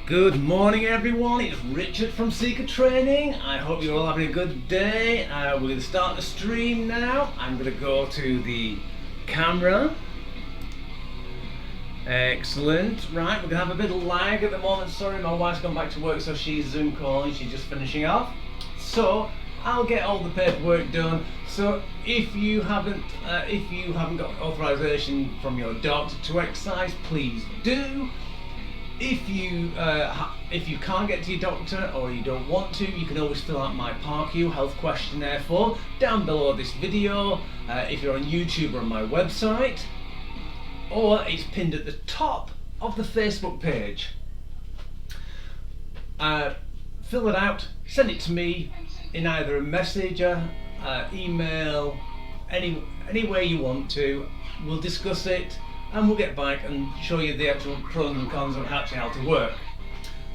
Good morning everyone, it's Richard from Seeker Training. I hope you're all having a good day. We're going to start the stream now. I'm going to go to the camera. Excellent. Right, we're going to have a bit of lag at the moment. Sorry, my wife's gone back to work, so she's Zoom calling. She's just finishing off. So I'll get all the paperwork done. So if you haven't got authorization from your doctor to exercise, please do. If you can't get to your doctor or you don't want to, you can always fill out my PARQ health questionnaire form down below this video. If you're on YouTube or on my website, or it's pinned at the top of the Facebook page. Fill it out, send it to me in either a messenger, email, any way you want to. We'll discuss it and we'll get back and show you the actual pros and cons of actually how to work.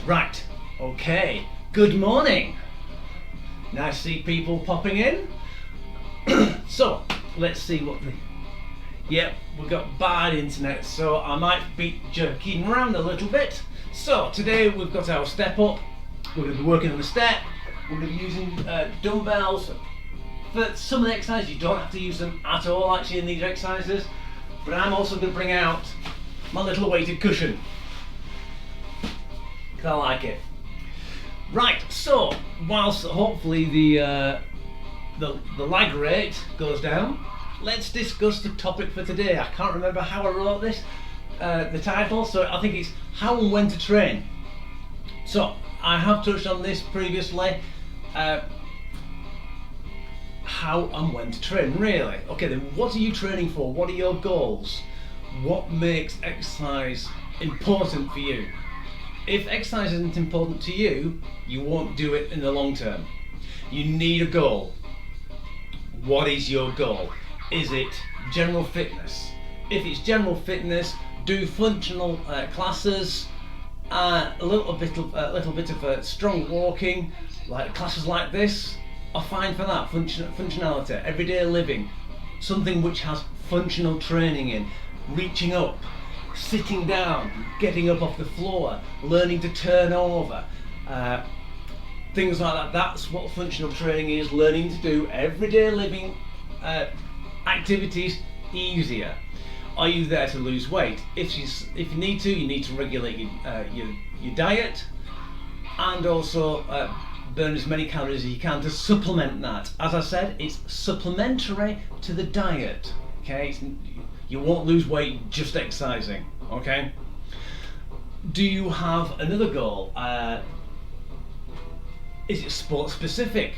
Right, okay, good morning. Nice to see people popping in. So, let's see what yep, we've got bad internet, so I might be jerking around a little bit. So, today we've got our step up. We're going to be working on the step. We're going to be using dumbbells. For some of the exercises, you don't have to use them at all actually in these exercises. But I'm also going to bring out my little weighted cushion, because I like it. Right, so whilst hopefully the lag rate goes down, let's discuss the topic for today. I can't remember how I wrote this, the title, so I think it's how and when to train. So I have touched on this previously. How and when to train, really. Okay, then what are you training for? What are your goals? What makes exercise important for you? If exercise isn't important to you, you won't do it in the long term. You need a goal. What is your goal? Is it general fitness? If it's general fitness, do functional classes, a little bit of strong walking, like classes like this. Are fine for that, functionality, everyday living, something which has functional training in, reaching up, sitting down, getting up off the floor, learning to turn over, things like that. That's what functional training is, learning to do everyday living activities easier. Are you there to lose weight? If you need to regulate your diet, and also burn as many calories as you can to supplement that. As I said, it's supplementary to the diet. Okay, you won't lose weight just exercising. Okay. Do you have another goal? Is it sport specific?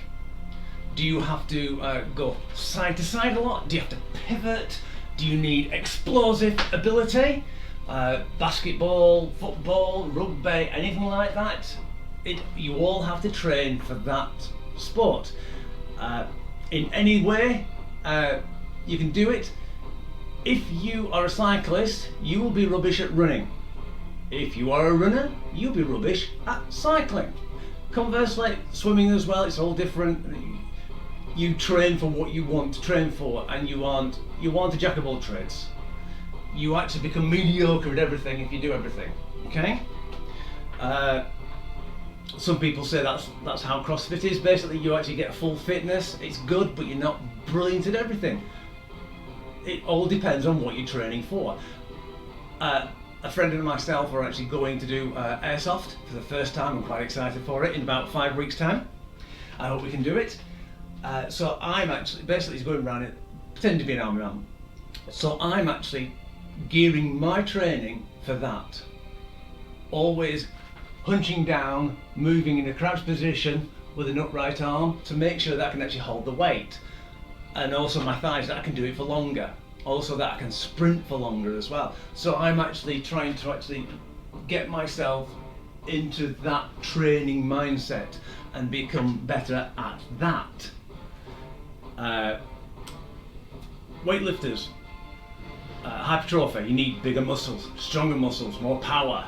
Do you have to go side to side a lot? Do you have to pivot? Do you need explosive ability? Basketball, football, rugby, anything like that? You all have to train for that sport. In any way you can do it. If you are a cyclist, you will be rubbish at running. If you are a runner, you'll be rubbish at cycling. Conversely, swimming as well, it's all different. You train for what you want to train for, and you aren't a jack of all trades. You actually become mediocre at everything if you do everything. Okay? Some people say that's how CrossFit is. Basically, you actually get full fitness. It's good, but you're not brilliant at everything. It all depends on what you're training for. A friend and myself are actually going to do airsoft for the first time. I'm quite excited for it in about 5 weeks' time. I hope we can do it. So I'm actually basically going around it, pretending to be an army man. So I'm actually gearing my training for that. Always hunching down, moving in a crouched position with an upright arm to make sure that I can actually hold the weight. And also my thighs, that I can do it for longer. Also that I can sprint for longer as well. So I'm actually trying to get myself into that training mindset and become better at that. Weightlifters, hypertrophy, you need bigger muscles, stronger muscles, more power.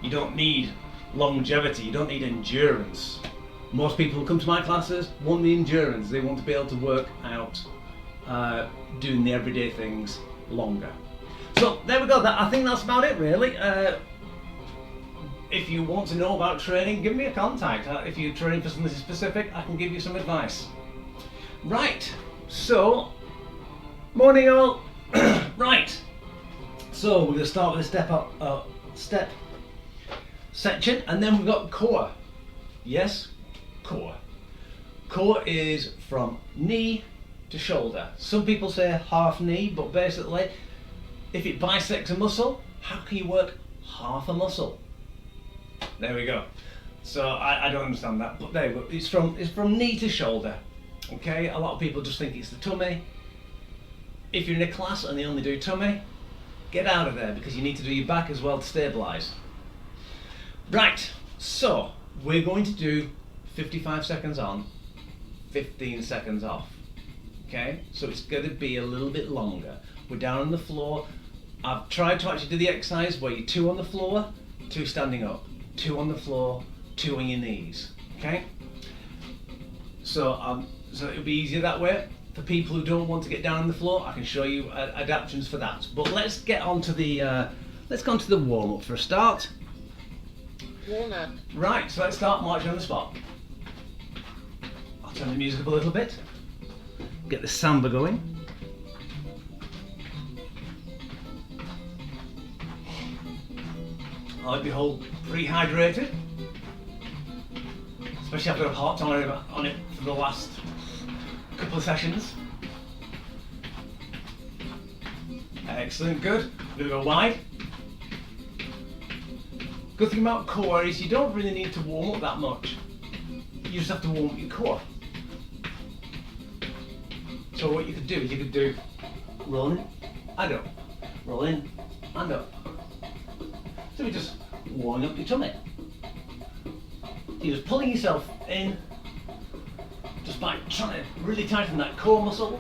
You don't need longevity, you don't need endurance. Most people who come to my classes want the endurance. They want to be able to work out doing the everyday things longer. So there we go. I think that's about it really. if you want to know about training, give me a contact. If you're training for something specific, I can give you some advice. Right, so, morning all. Right, so we're going to start with a step section, and then we've got core. Yes, core. Core is from knee to shoulder. Some people say half knee, but basically, if it bisects a muscle, how can you work half a muscle? There we go. So I don't understand that, but there we go. It's from knee to shoulder. Okay, a lot of people just think it's the tummy. If you're in a class and they only do tummy, get out of there, because you need to do your back as well to stabilize. Right, so we're going to do 55 seconds on, 15 seconds off. Okay, so it's going to be a little bit longer. We're down on the floor. I've tried to actually do the exercise where you're 2 on the floor, 2 standing up, 2 on the floor, 2 on your knees. Okay, so it'll be easier that way. For people who don't want to get down on the floor, I can show you adaptations for that. But let's get on to the warm up for a start. Warm up. Right, so let's start marching on the spot. I'll turn the music up a little bit. Get the samba going. I like to be whole pre-hydrated, especially after I've harped on it for the last couple of sessions. Excellent, good. I'm going to go wide. Good thing about core is you don't really need to warm up that much. You just have to warm up your core. So what you could do is you could do roll in and up, roll in and up. So you're just warming up your tummy. You're just pulling yourself in, just by trying to really tighten that core muscle.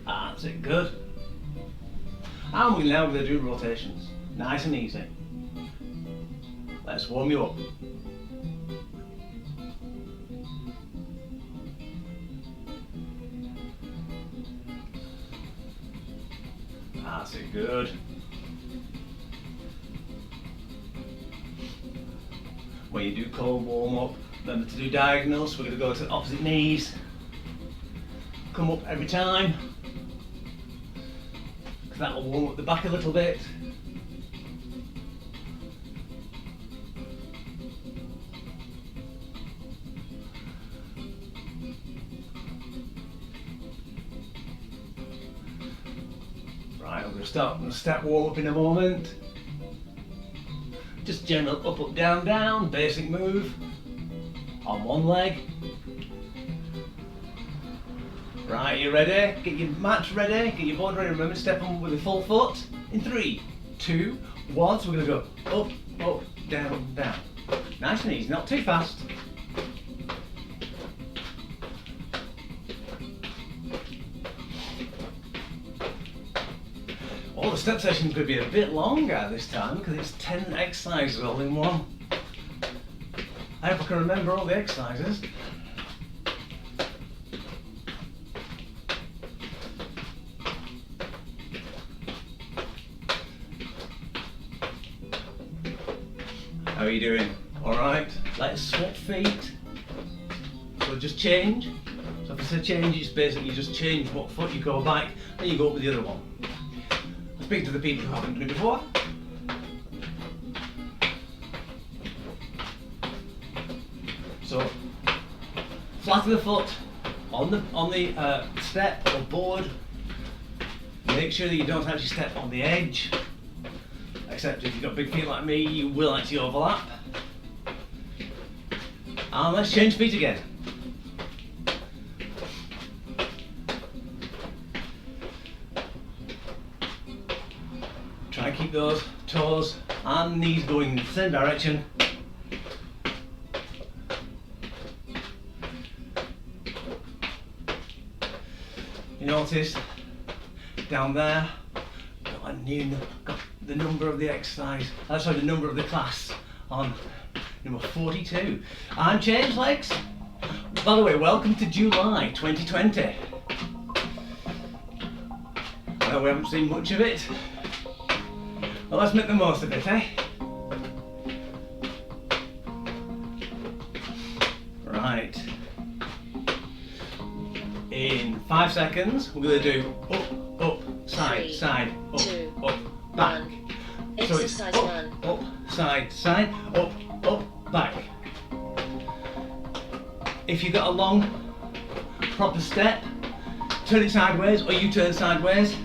That's it, good. And we're now going to do rotations, nice and easy. Let's warm you up. That's it, good. When you do core warm up, remember to do diagonals. We're going to go to the opposite knees. Come up every time. That will warm up the back a little bit. Right, I'm going to start the step warm up in a moment. Just general up, up, down, down, basic move on one leg. Right, you ready? Get your mats ready, get your board ready. Remember to step on with a full foot. In 3, 2, 1. So we're going to go up, up, down, down. Nice and easy, not too fast. Oh, the step session could be a bit longer this time because it's 10 exercises all in one. I hope I can remember all the exercises. How are you doing? Alright, let's swap feet. So just change. So if I say change, it's basically you just change what foot you go back and you go up with the other one. Speak to the people who haven't done it before. So flatten the foot on the step or board. Make sure that you don't actually step on the edge. Except if you've got big feet like me, you will actually overlap. And let's change feet again. Try and keep those toes and knees going in the same direction. You notice down there, got the number of the exercise, sorry, the number of the class on number 42. And change legs. By the way, welcome to July 2020. Well, we haven't seen much of it. Well, let's make the most of it, eh? Right. In 5 seconds, we're going to do up, up, side, 3, side, up, 2, up, back. 1. So it's Exercise up, 1. up, side, side, up, back. If you've got a long, proper step, turn it sideways, or you turn sideways.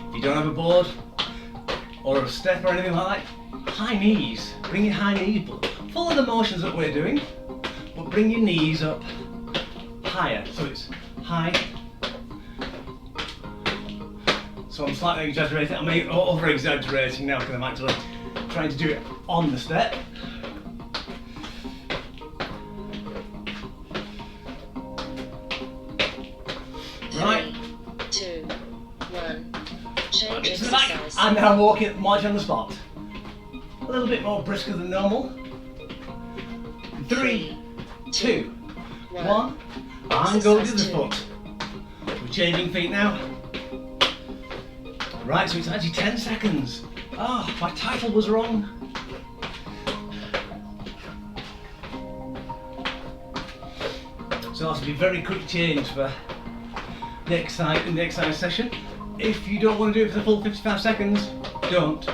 If you don't have a board, or a step or anything like that, high knees. Bring your high knees, but follow the motions that we're doing, but bring your knees up higher. So it's high. So I'm slightly exaggerating, I'm over exaggerating now because I'm actually trying to do it on the step. Right. 3, 2, 1. Change To the back. exercise. And now walking, march on the spot. A little bit more brisker than normal. 3, 2, 1. And go to the Exercise 2. foot. We're changing feet now. Right, so it's actually 10 seconds. Ah, my title was wrong. So that's to be very quick change for the exercise session. If you don't want to do it for the full 55 seconds, don't.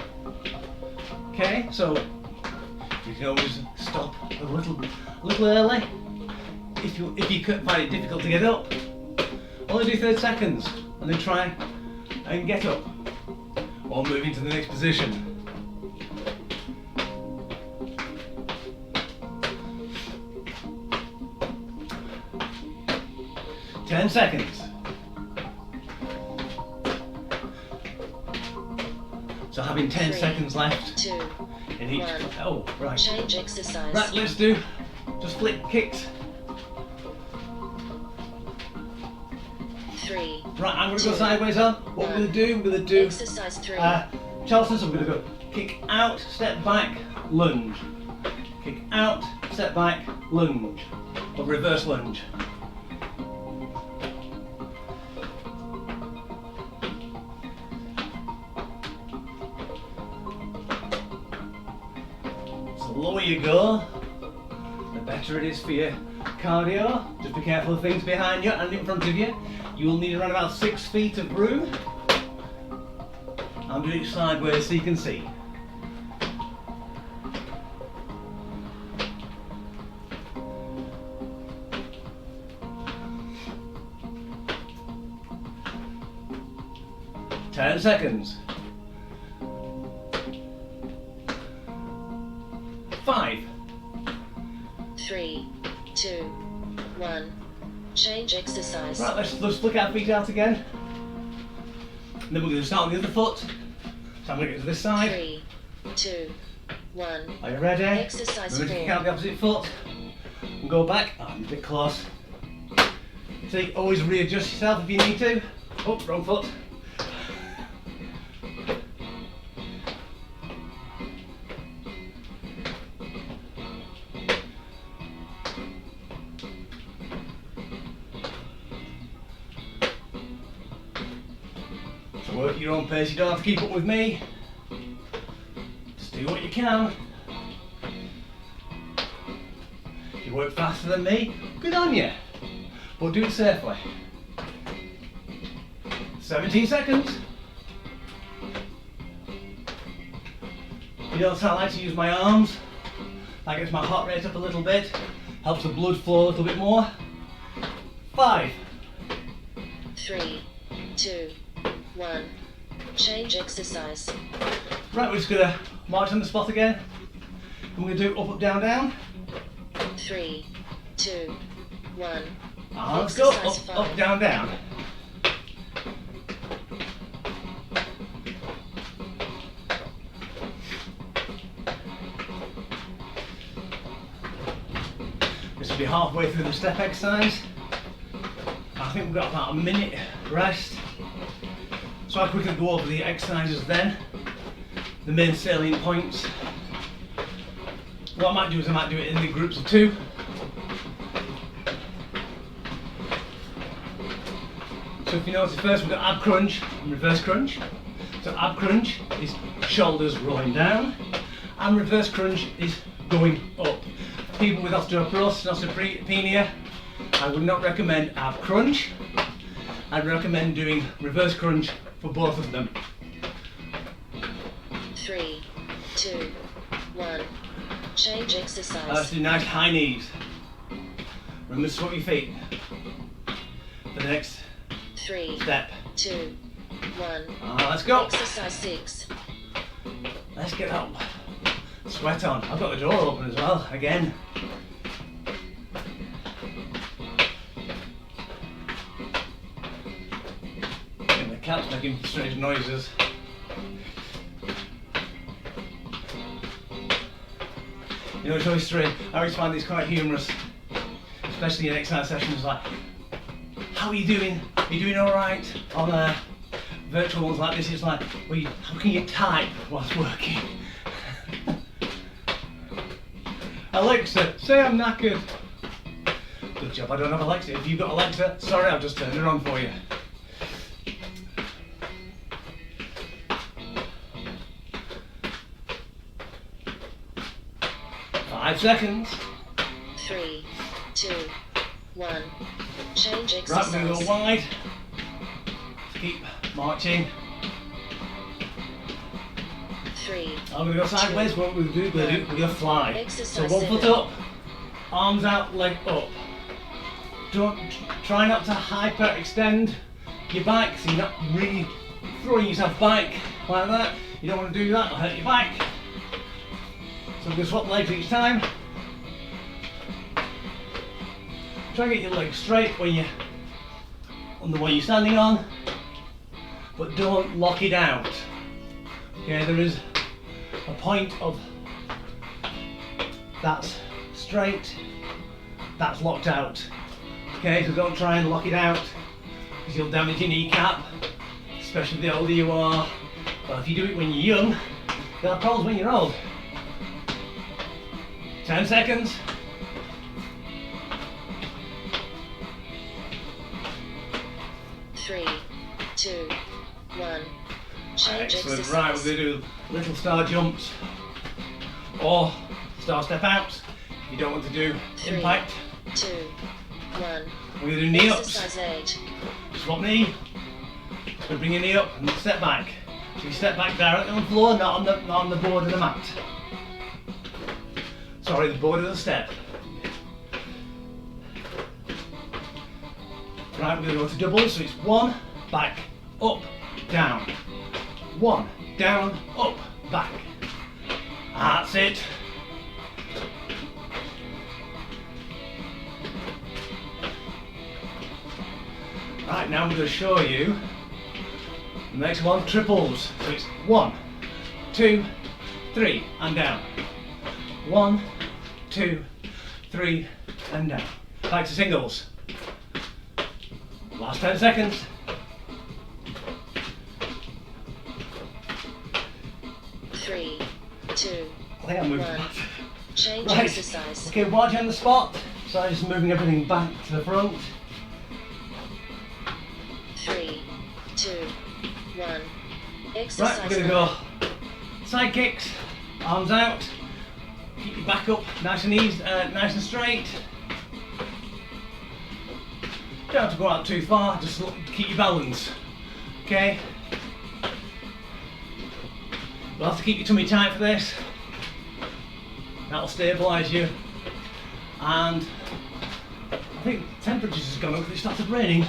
Okay, so you can always stop a little early. If you find it difficult to get up, only do 30 seconds and then try and get up or move into the next position. Ten seconds. So having 10 3, seconds left 2, in each. 1. Oh, right. Change exercise. Right, let's do just flip kicks. 3. Right, I'm going to go 2, sideways on. What we're 1. going to do, Exercise 3. Charleston, so I'm going to go kick out, step back, lunge. Kick out, step back, lunge. Or reverse lunge. So the lower you go, the better it is for your cardio. Just be careful of things behind you and in front of you. You will need around about 6 feet of room. I'm doing it sideways so you can see. Ten seconds. 5. 3, 2, 1. Change exercise. Right, let's flick our feet out again. And then we're going to start on the other foot. So I'm going to get to this side. 3, 2, 1. Are you ready? Exercise We're going to 4. kick out the opposite foot. And go back. Oh, I'm a bit close. See, always readjust yourself if you need to. Oh, wrong foot. So work at your own pace, you don't have to keep up with me. Just do what you can. If you work faster than me, good on you. But do it safely. 17 seconds. You notice I like to use my arms. That gets my heart rate up a little bit. Helps the blood flow a little bit more. 5. 3, 2, 1. Change exercise. Right, we're just going to march on the spot again. And we're going to do up, up, down, down. 3, 2, 1. And let's go Exercise up, 5. up, down, down. This will be halfway through the step exercise. I think we've got about a minute rest. So I'll quickly go over the exercises then, the main salient points. What I might do is I might do it in the groups of 2. So if you notice, first we've got ab crunch and reverse crunch. So ab crunch is shoulders rolling down, and reverse crunch is going up. People with osteoporosis and osteopenia, I would not recommend ab crunch. I'd recommend doing reverse crunch for both of them. 3, 2, 1. Change exercise. Let's do nice high knees. Remember to swap your feet for the next 3, step. 2, 1. Let's go. Exercise 6. Let's get that sweat on. I've got the door open as well, again. And the cat's making strange noises. You know, it's always strange. I always find these quite humorous, especially in exercise sessions like, how are you doing? Are you doing alright? On virtual ones like this, it's like, well, how can you type whilst working? Alexa, say I'm knackered. Good job, I don't have Alexa. If you've got Alexa, sorry, I've just turned it on for you. Five seconds. 3, 2, 1. Change exercise. Right, we're going to go wide. Keep marching. 3. I'm going to go sideways. What we're going to do, we're going to fly. Exercise So 1 foot 7. up, arms out, leg up. Don't try not to hyper extend your back, so you're not really throwing yourself back like that. You don't want to do that, it'll hurt your back. So we're going to swap legs each time. Try and get your legs straight when you're on the one you're standing on, but don't lock it out. Okay, there is a point of that's straight, that's locked out. Okay, so don't try and lock it out because you'll damage your kneecap, especially the older you are. But if you do it when you're young, you'll have problems when you're old. 10 seconds. 3, 2, 1. Change Excellent. exercise. Right, we're going to do little star jumps or star step outs. If you don't want to do 3, impact, 2, 1. we're going to do knee ups. Exercise 8. Swap knee. So bring your knee up and step back. So you step back directly on the floor, not on the board of the mat. Sorry, the board of the step. Right, we're going to go to doubles, so it's 1, back, up, down. 1, down, up, back. That's it. Right, now I'm going to show you the next one, triples. So it's 1, 2, 3, and down. 1, 2, 3, and down. Back to singles. Last 10 seconds. Three, 2, I think I moved 1. back. Change Right. exercise. Okay, while you're on the spot, so I'm just moving everything back to the front. 3, 2, 1. Right, Exercise we're going to go side kicks, arms out, keep your back up nice and easy, nice and straight. Don't have to go out too far, just keep your balance. Okay? You'll have to keep your tummy tight for this. That'll stabilise you. And I think temperatures has gone up because it started raining.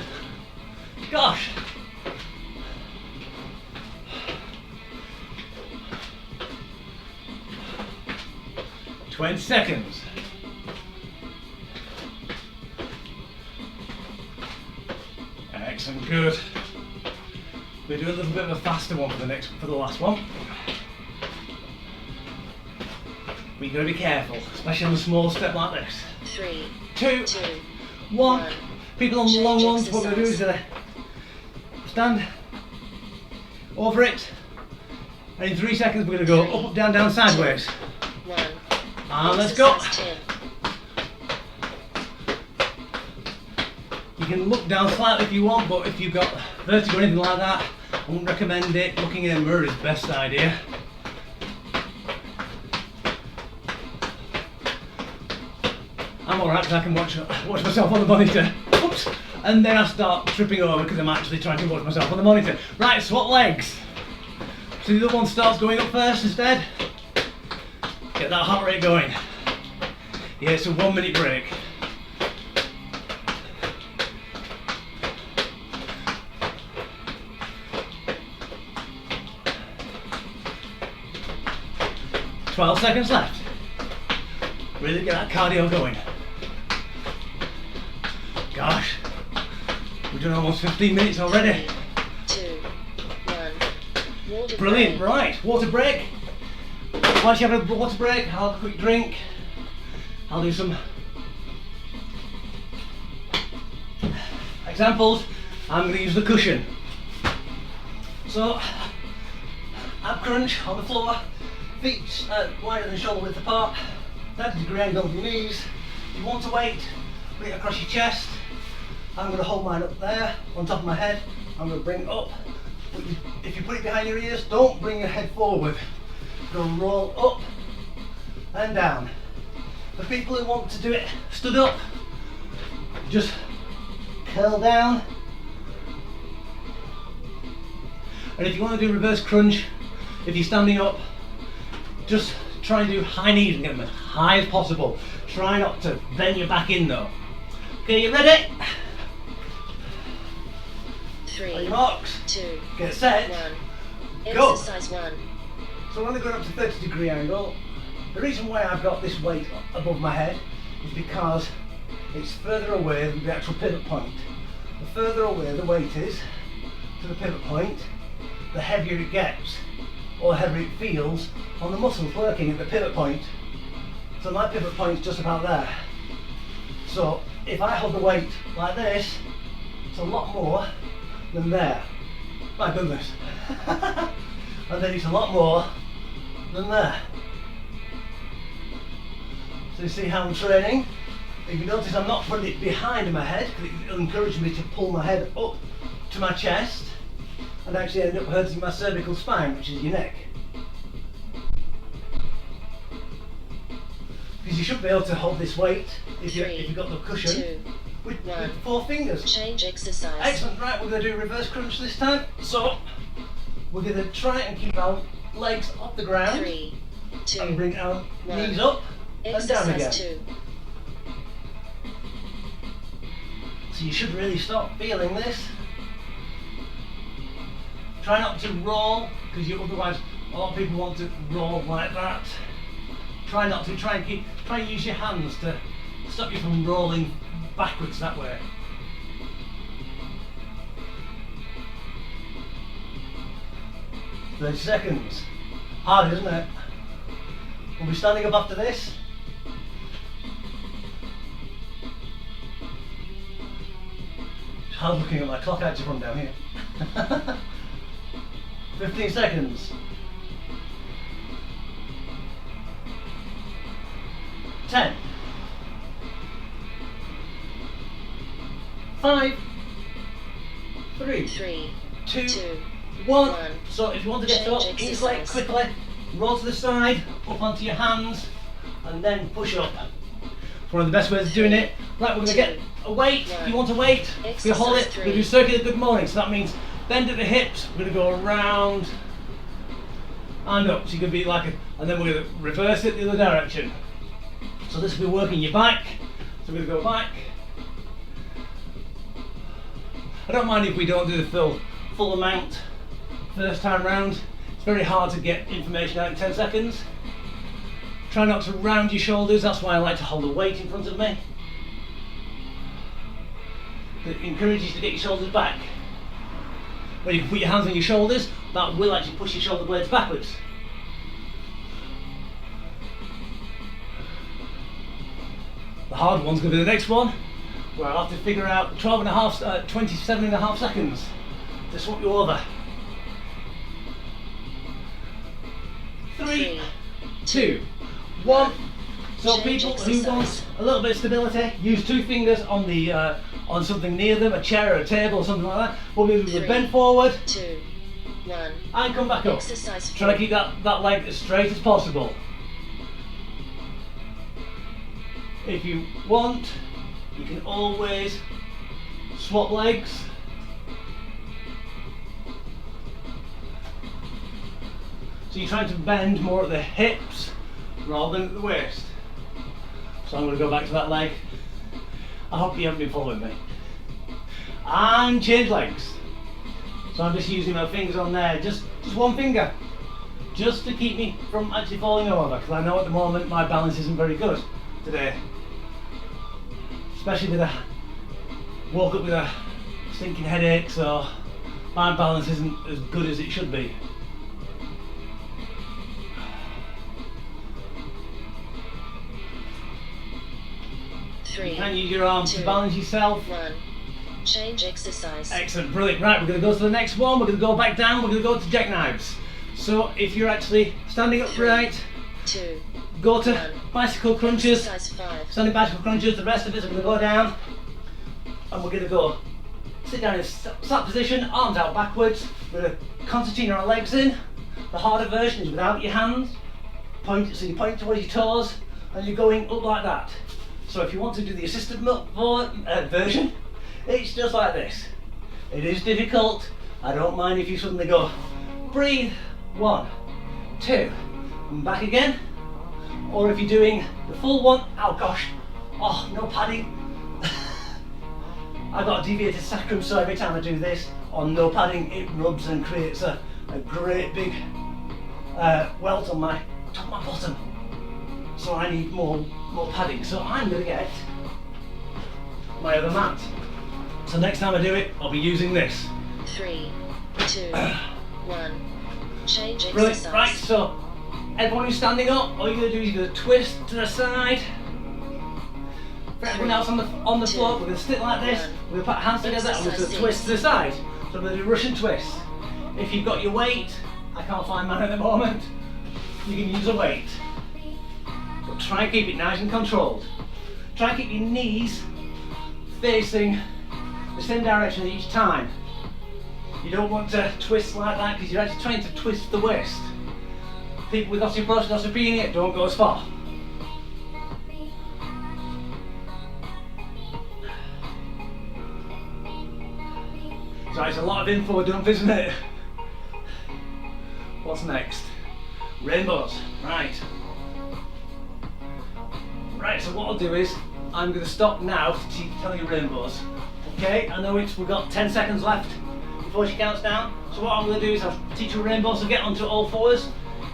Gosh! "20 seconds. Excellent, good. We'll do a little bit of a faster one for the last one. But you've got to be careful, especially on a small step like this. 3, 2, 2, 1. 1. People on the long Change ones, what we're going to do is exercise. stand over it, and in 3 seconds we're going to go up, up, down, down, sideways. 1. And let's go. Exercise 10. You can look down slightly if you want, but if you've got vertigo or anything like that, I wouldn't recommend it. Looking in a mirror is the best idea. I'm alright because I can watch myself on the monitor. Oops! And then I start tripping over because I'm actually trying to watch myself on the monitor. Right, swap legs. So the other one starts going up first instead. Get that heart rate going. Yeah, it's a 1 minute break. "12 seconds left." Really get that cardio going. Gosh, we've done almost 15 minutes already. 2, 1. Water Brilliant, break. right, water break. Once you have a water break, I'll have a quick drink. I'll do some examples. I'm going to use the cushion. So, ab crunch on the floor, feet wider than shoulder width apart, 90-degree angle of your knees. If you want to wait, put it across your chest. I'm going to hold mine up there, on top of my head. I'm going to bring it up. If you put it behind your ears, don't bring your head forward. Go roll up and down. For people who want to do it stood up, just curl down. And if you want to do reverse crunch, if you're standing up, just try and do high knees and get them as high as possible. Try not to bend your back in though. Okay, you ready? 3, On your marks, 2, get set, 1. go. Exercise 1. So I'm only going up to 30-degree angle. The reason why I've got this weight above my head is because it's further away than the actual pivot point. The further away the weight is to the pivot point, the heavier it gets, or the heavier it feels on the muscles working at the pivot point. So my pivot point's just about there. So if I hold the weight like this, it's a lot more than there. My goodness. And then it's a lot more than there. So you see how I'm training? If you notice, I'm not putting it behind my head because it'll encourage me to pull my head up to my chest and actually end up hurting my cervical spine, which is your neck. Because you should be able to hold this weight if you've got the cushion 2, with 1. 4 fingers. Change exercise. Excellent, right, we're going to do reverse crunch this time. So, we're going to try and keep our legs off the ground 3, 2, and bring our 1. knees up and down again. Exercise 2. So you should really start feeling this. Try not to roll, because otherwise a lot of people want to roll like that. Try not to, try and use your hands to stop you from rolling backwards that way. "30 seconds. Hard, isn't it? We'll be standing up after this. It's hard looking at my clock. I had to run down here. 15 seconds. 10. 5. 3. 3, 2. 2, 1. 1. So if you want to get up, Change easily, exercise. quickly, roll to the side, up onto your hands, and then push up. It's one of the best ways of doing it. Right, we're going to get a weight. If you want a weight, if you hold it, Exercise we're going to do 3. circular good morning. So that means bend at the hips, we're going to go around and up. So you're going to be like and then we're going to reverse it the other direction. So this will be working your back. So we're going to go back. I don't mind if we don't do the full amount first time round. It's very hard to get information out in 10 seconds. Try not to round your shoulders, that's why I like to hold a weight in front of me. It encourages you to get your shoulders back. When you can put your hands on your shoulders, that will actually push your shoulder blades backwards. The hard one's going to be the next one, where I'll have to figure out 27.5 seconds to swap you over. 3, 2, 1, So Change people who want exercise. a little bit of stability, use 2 fingers on the on something near them, a chair or a table or something like that. What we do is 3, bend forward 2, 1. and come back up. Exercise Try to 4. keep that leg as straight as possible. If you want, you can always swap legs. So you're trying to bend more at the hips rather than at the waist. So I'm going to go back to that leg. I hope you haven't been following me. And change legs. So I'm just using my fingers on there, just one finger, just to keep me from actually falling over, because I know at the moment my balance isn't very good today. Especially with woke up with a stinking headache, so my balance isn't as good as it should be. You can use your arms to balance yourself. 1. Change exercise. Excellent, brilliant. Right, we're going to go to the next one. We're going to go back down. We're going to go to jackknives. So if you're actually standing upright, 2. go to 1. bicycle crunches. Exercise 5. Standing bicycle crunches. The rest of it, we're going to go down, and we're going to go sit down in sat position, arms out backwards. We're going to concertina our legs in. The harder version is without your hands. So you point towards your toes, and you're going up like that. So if you want to do the assisted version, it's just like this. It is difficult. I don't mind if you suddenly go, breathe, 1, 2, and back again. Or if you're doing the full one, oh gosh, oh, no padding. I've got a deviated sacrum, so every time I do this on no padding, it rubs and creates a great big welt on my top of my bottom. So I need more padding. So I'm going to get my other mat. So next time I do it, I'll be using this. 3, 2, 1. Change exercise. Brilliant. Right, so everyone who's standing up, all you're going to do is you're going to twist to the side. For everyone else on the floor, we're going to sit like this. We're going to put our hands together and we're going to twist to the side. So we're going to do Russian twist. If you've got your weight, I can't find mine at the moment, you can use a weight. But try and keep it nice and controlled. Try and keep your knees facing the same direction each time. You don't want to twist like that because you're actually trying to twist the waist. People with osteoporosis and osteopenia don't go as far. So it's a lot of info, don't isn't it? What's next? Rainbows. Right. Right, so what I'll do is, I'm going to stop now to tell you rainbows. Okay, I know we've got 10 seconds left before she counts down. So what I'm going to do is I'll teach you rainbows, so get onto all fours.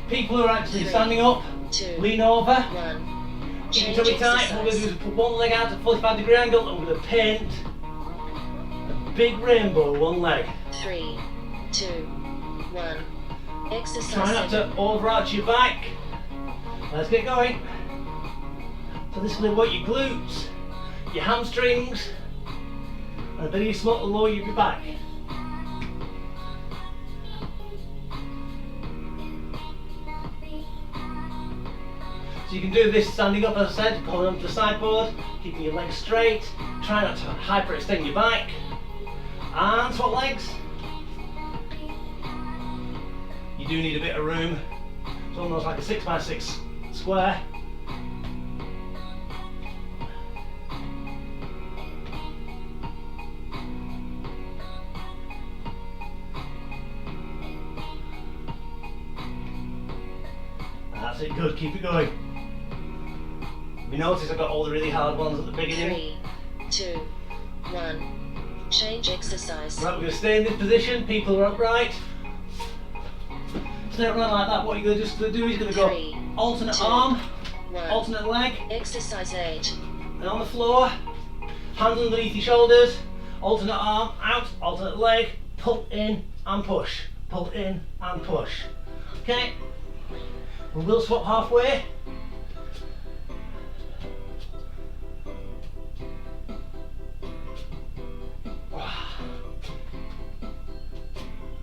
People who are actually 3, standing up, 2, lean over, 1. keep your Change tummy tight. What we're going to do is put one leg out at a 45-degree angle and we're going to paint a big rainbow one leg. 3, 2, 1. Exercise. Try not to overarch your back. Let's get going. So this is going to work your glutes, your hamstrings, and a bit of your small and lower your back. So you can do this standing up, as I said, pulling onto the sideboard, keeping your legs straight. Try not to hyperextend your back. And swap legs. You do need a bit of room. It's almost like a 6x6 square. That's it, good, keep it going. You notice I've got all the really hard ones at the beginning. 3, 2, 1. Change exercise. Right, we're going to stay in this position, people are upright. Stay upright like that. What you're going to just do is you're going to go 3, alternate 2, arm, 1. alternate leg, Exercise 8. and on the floor, hands underneath your shoulders, alternate arm, out, alternate leg, pull in and push, pull in and push. Okay, we will swap halfway.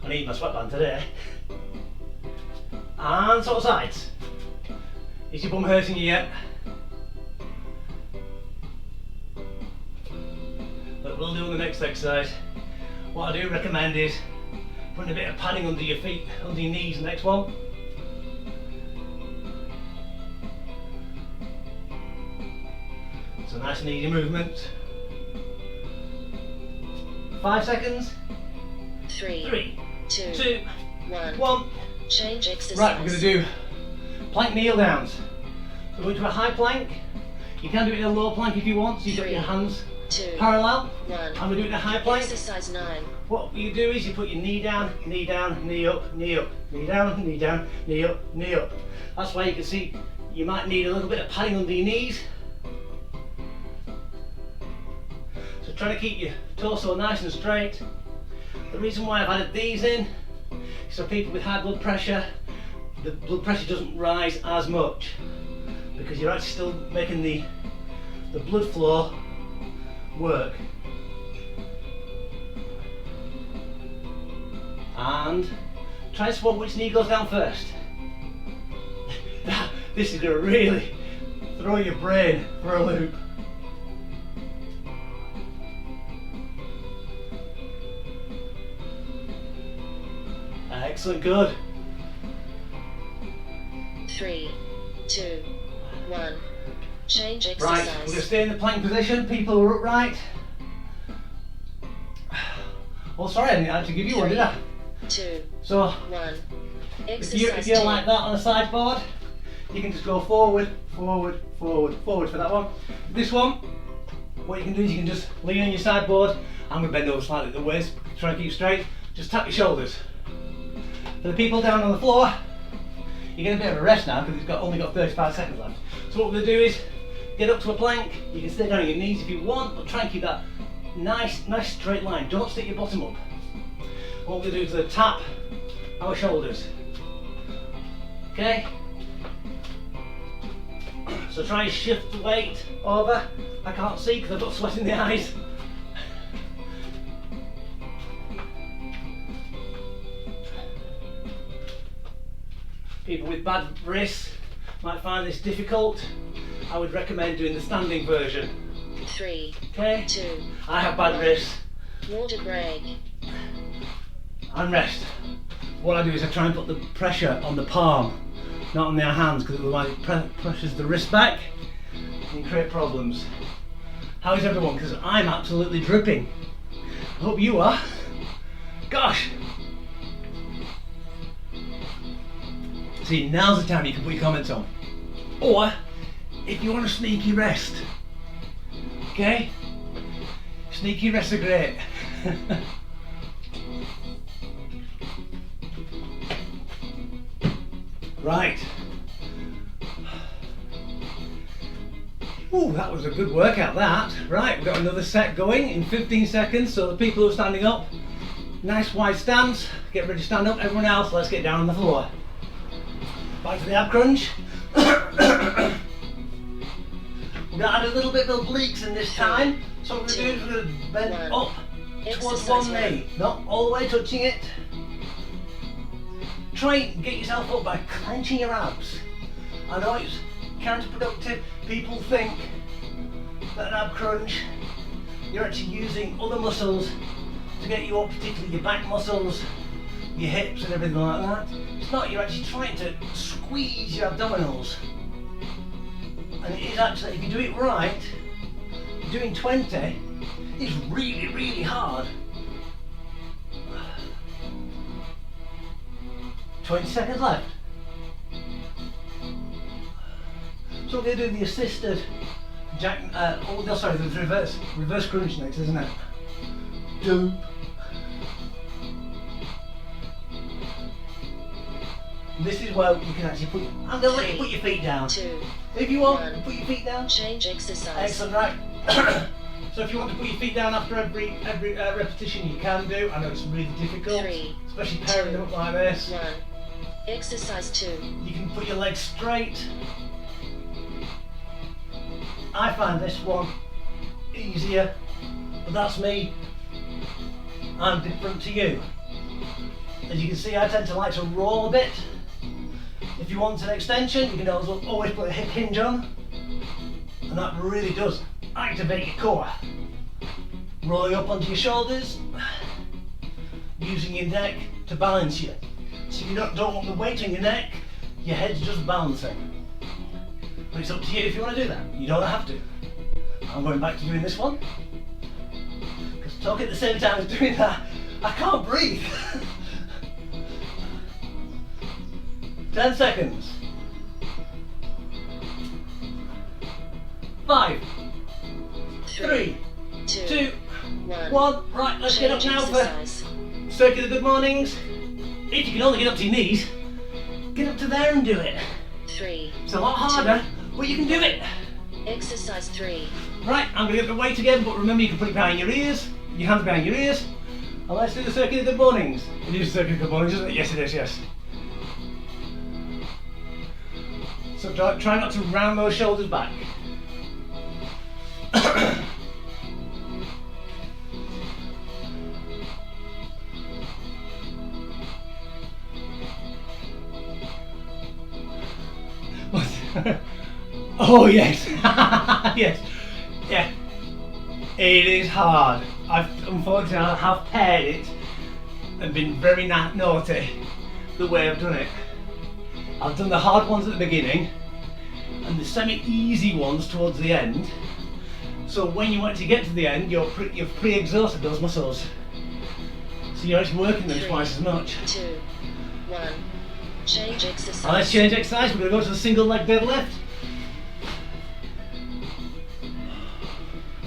I need my sweatband today. And swap sides. Is your bum hurting you yet? will do on the next exercise. What I do recommend is putting a bit of padding under your feet, under your knees, the next one. It's a nice and easy movement. 5 seconds. 3, 2, 1. 1. Change exercise. Right, we're going to do plank kneel downs. So we're going to a high plank. You can do it in a low plank if you want, so you've got your hands 2, parallel. 1. And we're doing a high plank. Exercise 9. What you do is you put your knee down, knee down, knee up, knee up, knee down, knee down, knee up, knee up. That's why you can see you might need a little bit of padding under your knees. So try to keep your torso nice and straight. The reason why I've added these in is so people with high blood pressure, the blood pressure doesn't rise as much because you're actually still making the blood flow work. And try to swap which knee goes down first. This is going to really throw your brain for a loop. Excellent, good. 3, 2, 1. Change exercise. Right, we're going to stay in the plank position. People are upright. Oh, sorry, I didn't actually give you one, did I? 2, So, 1. if Exercise you're 10. like that on a sideboard, you can just go forward, forward, forward, forward for that one. This one, what you can do is you can just lean on your sideboard. I'm going to bend over slightly at the waist, try and keep straight. Just tap your shoulders. For the people down on the floor, you're getting a bit of a rest now because it's only got 35 seconds left. So what we're going to do is get up to a plank. You can stay down on your knees if you want, but try and keep that nice straight line. Don't stick your bottom up. What we're going to do is tap our shoulders. Okay? So try and shift the weight over. I can't see because I've got sweat in the eyes. People with bad wrists might find this difficult. I would recommend doing the standing version. 3, Okay? 2. I have bad wrists. Water break. And rest. What I do is I try and put the pressure on the palm, not on their hands, because otherwise it pressures the wrist back and create problems. How is everyone? Because I'm absolutely dripping. I hope you are. Gosh. See, now's the time you can put your comments on. Or, if you want a sneaky rest, okay? Sneaky rests are great. Right. Ooh, that was a good workout, that. Right, we've got another set going in 15 seconds, so the people who are standing up, nice wide stance, get ready to stand up. Everyone else, let's get down on the floor. Back to the ab crunch. We're going to add a little bit of obliques in this time. So what we're going to do is we're going to bend up towards one knee, not all the way touching it. Try and get yourself up by clenching your abs. I know it's counterproductive. People think that an ab crunch, you're actually using other muscles to get you up, particularly your back muscles, your hips and everything like that. It's not, you're actually trying to squeeze your abdominals. And it is actually, if you do it right, doing 20 is really, really hard. 20 seconds left. So we're going to do the assisted the reverse crunch next, isn't it? Doop. This is where you can actually put. I'm going to let you put your feet down. 2, If you want, 1. put your feet down. Change exercise. Excellent, right. So if you want to put your feet down after every repetition, you can do. I know it's really difficult, 3, especially pairing them up like this. 1. Exercise 2. You can put your legs straight. I find this one easier, but that's me. I'm different to you. As you can see, I tend to like to roll a bit. If you want an extension, you can always put a hip hinge on, and that really does activate your core. Rolling up onto your shoulders, using your neck to balance you. So you don't want the weight on your neck, your head's just balancing. But it's up to you if you want to do that. You don't have to. I'm going back to doing this one. Because talking at the same time as doing that, I can't breathe. 10 seconds. 5, 3, 2, 1. Right, let's get up now for circular good mornings. If you can only get up to your knees, get up to there and do it. 3. It's a lot harder, but you can do it. Exercise 3. Right, I'm going to get the weight again, but remember you can put it behind your ears, your hands behind your ears, and let's do the circular good mornings. It is circular good mornings, isn't it? Yes, it is, yes. So try not to round those shoulders back. Oh yes, yes, yeah. It is hard. Unfortunately I have paired it and been very naughty the way I've done it. I've done the hard ones at the beginning and the semi-easy ones towards the end. So when you actually get to the end, you've pre-exhausted those muscles. So you're actually working them twice as much. 2, 1. Change exercise. Let's change exercise. We're going to go to the single leg deadlift.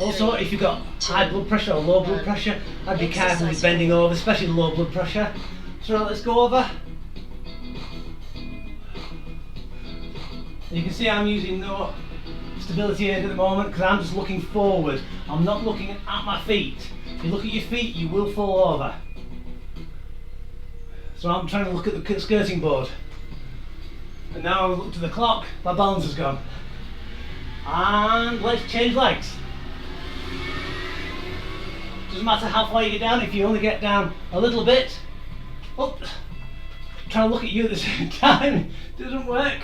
Also, if you've got high blood pressure or low blood pressure, I'd be careful with bending over, especially low blood pressure. So let's go over. And you can see I'm using no stability aid at the moment because I'm just looking forward. I'm not looking at my feet. If you look at your feet, you will fall over. So I'm trying to look at the skirting board. And now I look to the clock, my balance has gone. And let's change legs. Doesn't matter how far you get down, if you only get down a little bit. Oh, trying to look at you at the same time, doesn't work.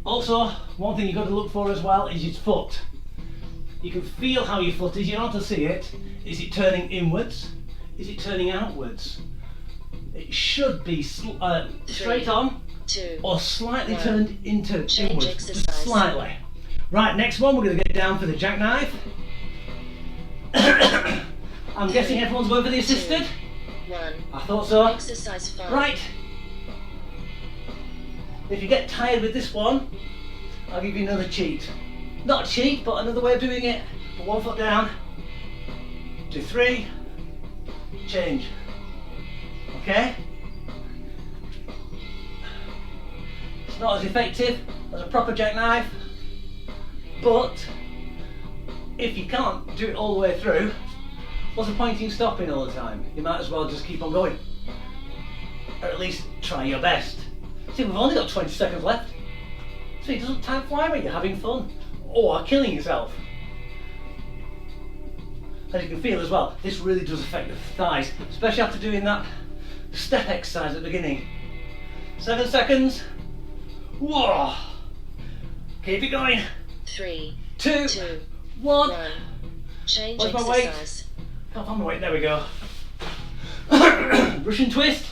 Also, one thing you've got to look for as well is your foot. You can feel how your foot is, you don't have to see it. Is it turning inwards? Is it turning outwards? It should be straight on 2, or slightly 1. turned into Change inwards, exercise. just slightly. Right, next one we're going to get down for the jackknife. I'm guessing everyone's going for the assisted? 1. I thought so. Exercise 5. Right. If you get tired with this one, I'll give you another cheat. Not a cheat, but another way of doing it. Put 1 foot down, do 3, change. Okay? It's not as effective as a proper jackknife, but if you can't do it all the way through, what's the point in stopping all the time? You might as well just keep on going. Or at least try your best. See, we've only got 20 seconds left. See, doesn't time fly when you're having fun? Or killing yourself? As you can feel as well, this really does affect the thighs, especially after doing that step exercise at the beginning. 7 seconds. Whoa! Keep it going. 3, 2, 2, 1. 1. Change Where's my weight? exercise. Can't find my weight, there we go. Russian twist.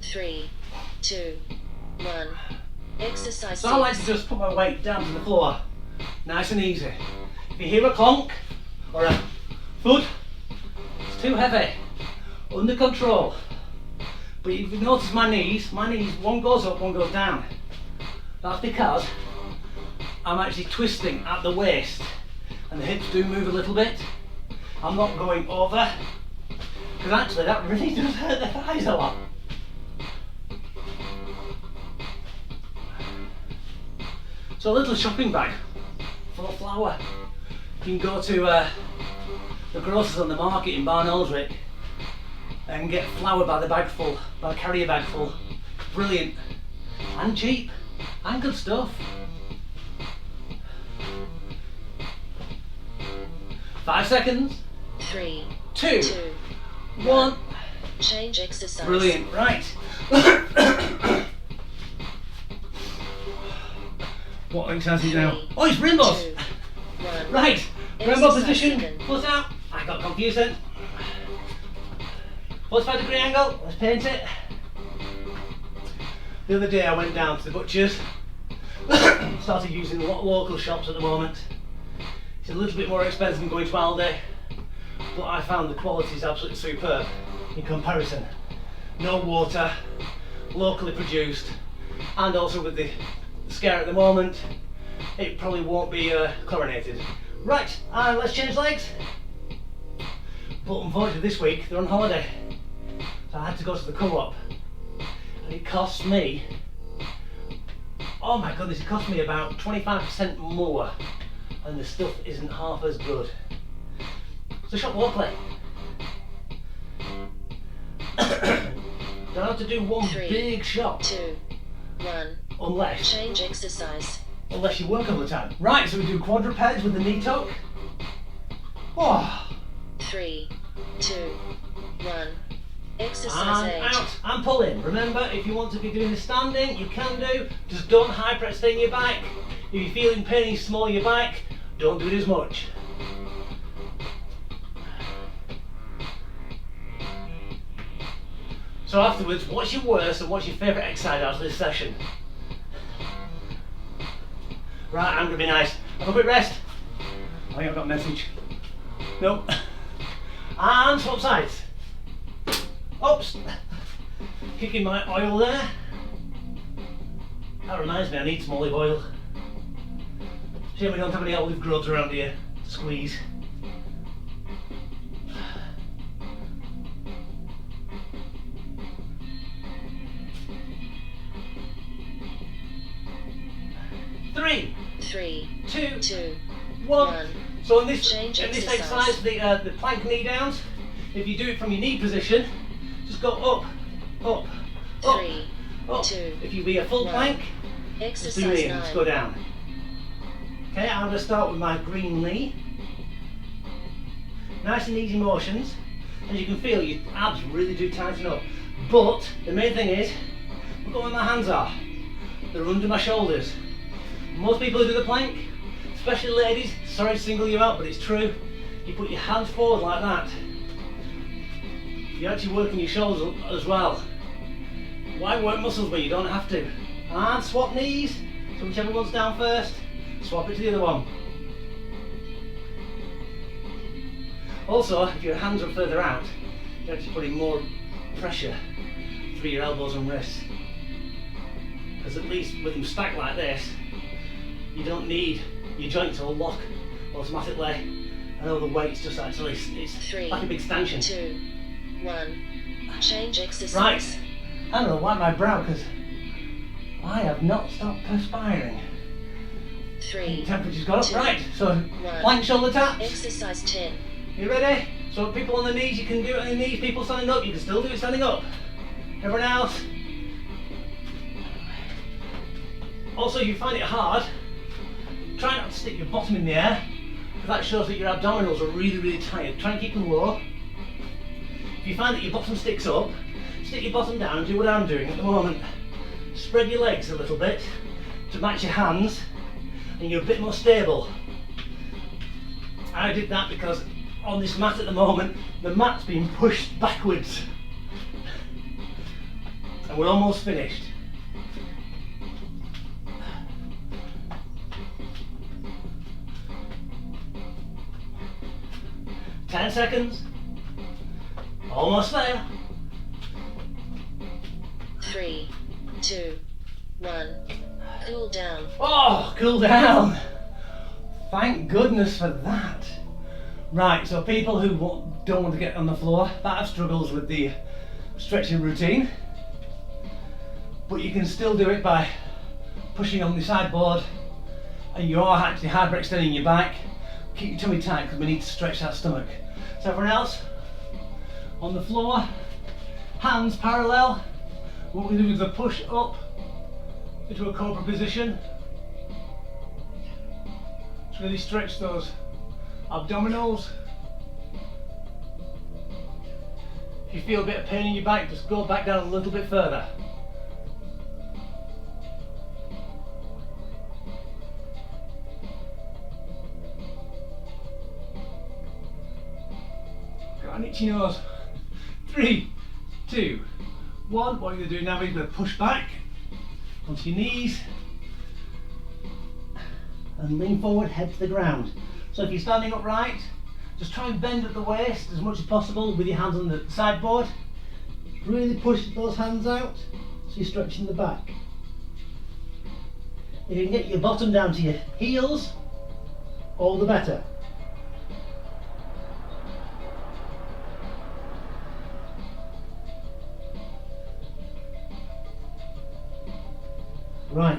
3, 2, 1. Exercise So I like to 6. just put my weight down to the floor. Nice and easy. If you hear a clonk or a thud, it's too heavy. Under control. But if you notice my knees, one goes up, one goes down. That's because I'm actually twisting at the waist and the hips do move a little bit. I'm not going over, because actually that really does hurt the thighs a lot. So a little shopping bag full of flour. You can go to the grocers on the market in Barn Aldrich and get flour by the bagful, by the carrier bag full. Brilliant and cheap and good stuff. 5 seconds. 3, 2, 2, 1. Change exercise. Brilliant, right. What exercise is it now? Oh, it's Rimbos! 2, 1. Right, remember Exercise position, 7. foot out. I got confused then. 45-degree angle, let's paint it. The other day I went down to the butcher's, started using a lot of local shops at the moment. It's a little bit more expensive than going to Aldi, but I found the quality is absolutely superb in comparison. No water, locally produced, and also with the scare at the moment, it probably won't be chlorinated. Right, and let's change legs. But unfortunately this week they're on holiday, so I had to go to the co-op, and it cost me, oh my goodness, it cost me about 25% more, and the stuff isn't half as good. So shop locally. Don't have to do one 3, big shop 2, 1. unless Change exercise. you work all the time. Right, so we do quadrupeds with the knee tuck. Oh, 3, 2, 1. Exercise and 8. out and pull in. Remember, if you want to be doing this standing, you can do. Just don't hyperextend your back. If you're feeling pain small in your back, don't do it as much. So afterwards, what's your worst and what's your favourite exercise out of this session? Right, I'm gonna be nice. Have a quick rest. I think I've got a message. Nope. And swap sides. Oops. Kicking my oil there. That reminds me, I need some olive oil. Shame we don't have any olive groves around here to squeeze. Three, 3, 2, 2, 1. 1. So in this Change exercise, the plank knee downs, if you do it from your knee position, just go up, up, up, 3, up. 2, If you be a full 1. plank, just Exercise do it, 9. just go down. Okay, I'm going to start with my green knee. Nice and easy motions. As you can feel, your abs really do tighten up. But the main thing is, look at where my hands are. They're under my shoulders. Most people who do the plank, especially ladies, sorry to single you out, but it's true. You put your hands forward like that. You're actually working your shoulders as well. Why work muscles when you don't have to? And swap knees. So whichever one's down first, swap it to the other one. Also, if your hands are further out, you're actually putting more pressure through your elbows and wrists. Because at least with them stacked like this, you don't need your joint to lock automatically. I know the weight's just actually, it's 3, like a big stanchion. 2, 1. Change exercise. Right, I'm going to wipe my brow because I have not stopped perspiring. 3, Temperature's gone up. 2, Right, so 1. plank shoulder taps. Exercise 10. You ready? So people on the knees, you can do it on the knees. People standing up, you can still do it standing up. Everyone else. Also, if you find it hard, try not to stick your bottom in the air, because that shows that your abdominals are really, really tight. Try and keep them low. If you find that your bottom sticks up, stick your bottom down and do what I'm doing at the moment. Spread your legs a little bit to match your hands, and you're a bit more stable. I did that because on this mat at the moment, the mat's being pushed backwards. And we're almost finished. Ten seconds. Almost there. 3, 2, 1. Cool down. Oh, cool down. Thank goodness for that. Right, so people who don't want to get on the floor, that have struggles with the stretching routine, but you can still do it by pushing on the sideboard, and you are actually hyperextending your back. Keep your tummy tight because we need to stretch that stomach. So everyone else, on the floor, hands parallel. What we do is a push up into a cobra position. Just really stretch those abdominals. If you feel a bit of pain in your back, just go back down a little bit further. an itchy nose. 3, 2, 1. What you're going to do now is you're going to push back onto your knees and lean forward, head to the ground. So if you're standing upright, just try and bend at the waist as much as possible with your hands on the sideboard. Really push those hands out so you're stretching the back. If you can get your bottom down to your heels, all the better. Right,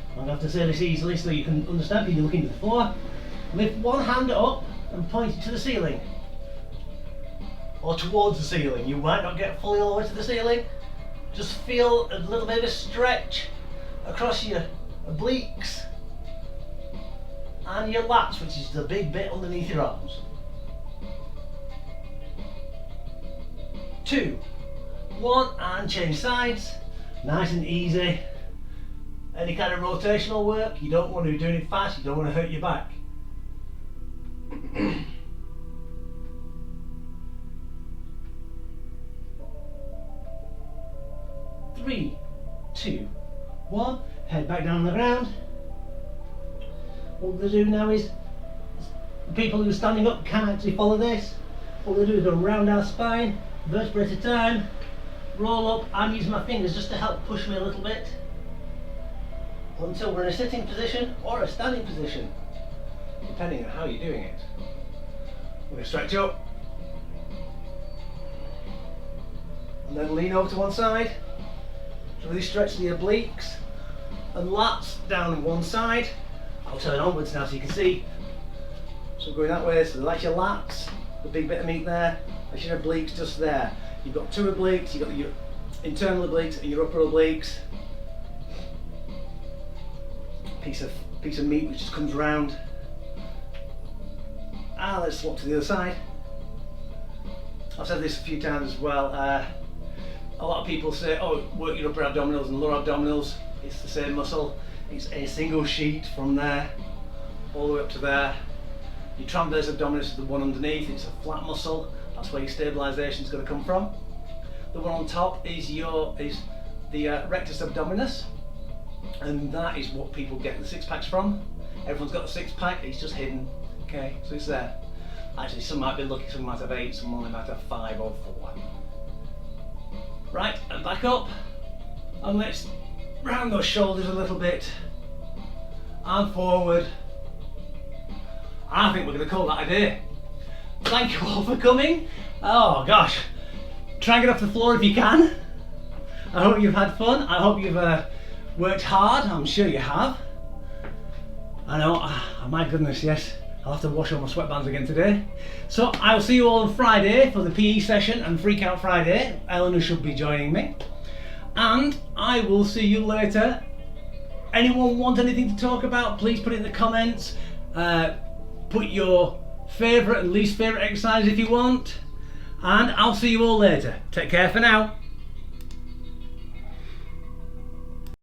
I'm going to have to say this easily so you can understand. When you're looking at the floor, lift one hand up and point it to the ceiling. Or towards the ceiling. You might not get fully all the way to the ceiling. Just feel a little bit of a stretch across your obliques and your lats, which is the big bit underneath your arms. 2, 1, and change sides. Nice and easy. Any kind of rotational work, you don't want to be doing it fast, you don't want to hurt your back. 3, 2, 1, head back down on the ground. What we're going to do now is, people who are standing up can actually follow this. What we're going to do is go round our spine, vertebra at a time, roll up. I'm using my fingers just to help push me a little bit until we're in a sitting position or a standing position, depending on how you're doing it. We're going to stretch up and then lean over to one side. Really stretch the obliques and lats down on one side. I'll turn onwards now so you can see. So going that way, so that's your lats, the big bit of meat there. That's your obliques just there. You've got two obliques, you've got your internal obliques and your upper obliques. Piece of meat which just comes round. Let's swap to the other side. I've said this a few times as well. A lot of people say, oh, work your upper abdominals and lower abdominals. It's the same muscle. It's a single sheet from there all the way up to there. Your transverse abdominis is the one underneath. It's a flat muscle. That's where your stabilisation is going to come from. The one on top is the rectus abdominis, and that is what people get the six packs from. Everyone's got the six pack. It's just hidden. Okay, so it's there. Actually, some might be lucky. Some might have 8. Some only might have 5 or 4. Right, and back up, and let's round those shoulders a little bit, and forward. I think we're going to call that a day. Thank you all for coming. Oh gosh, try and get off the floor if you can. I hope you've had fun. I hope you've worked hard. I'm sure you have. I know, my goodness, yes. I'll have to wash all my sweatbands again today. So I'll see you all on Friday for the PE session and Freak Out Friday. Eleanor should be joining me. And I will see you later. Anyone want anything to talk about, please put it in the comments. Put your favourite and least favourite exercise if you want. And I'll see you all later. Take care for now.